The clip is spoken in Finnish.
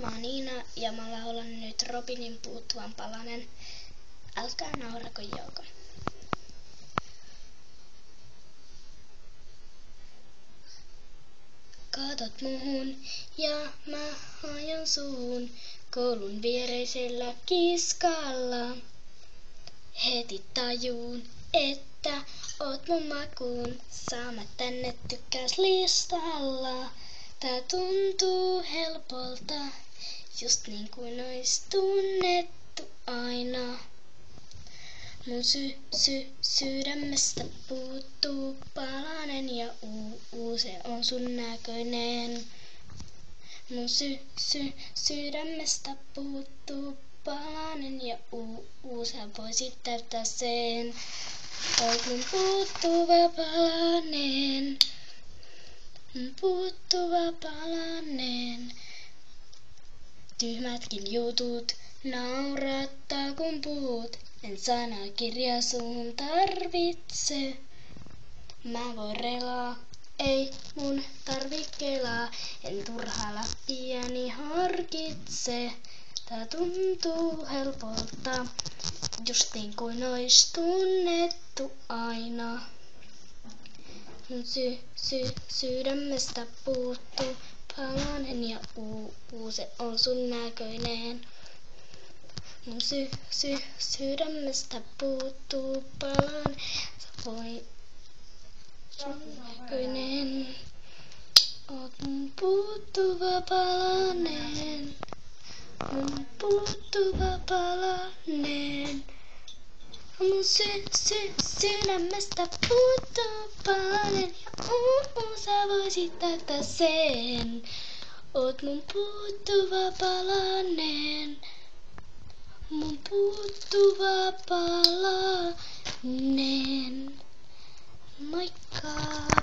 Mä oon Niina ja mä laulan nyt Robinin Puuttuvan palanen. Älkää naurako Jouko. Katot muhun ja mä hajon suun koulun viereisellä kiskalla. Heti tajuun, että oot mun makuun saamat tänne tykkäyslistalla. Tää tuntuu helpolta, just niin kuin ois tunnettu aina. Mun sydämestä puuttuu palanen ja se on sun näköinen. Mun sydämestä puuttuu palanen ja sä voisit täyttää sen. Oot mun puuttuva palanen. Mun puuttuva palanen. Tyhmätkin jutut naurattaa kun puhut. En sanakirja sun tarvitse. Mä voin relaa, ei mun tarvi kelaa. En turhaa läppiäni harkitse. Tää tuntuu helpolta, just niin kuin ois tunnettu aina. Mun sydämestä puuttuu palanen ja se on sun näköinen. Mun sydämestä puuttuu palanen, sä voi sun näköinen. Oot mun puuttuva palanen. Mun puuttuva palanen. Mun sydämestä puuttuu palanen ja sä voisit täyttää sen. Oot mun puuttuva palanen. Mun puuttuva palanen. Moikka!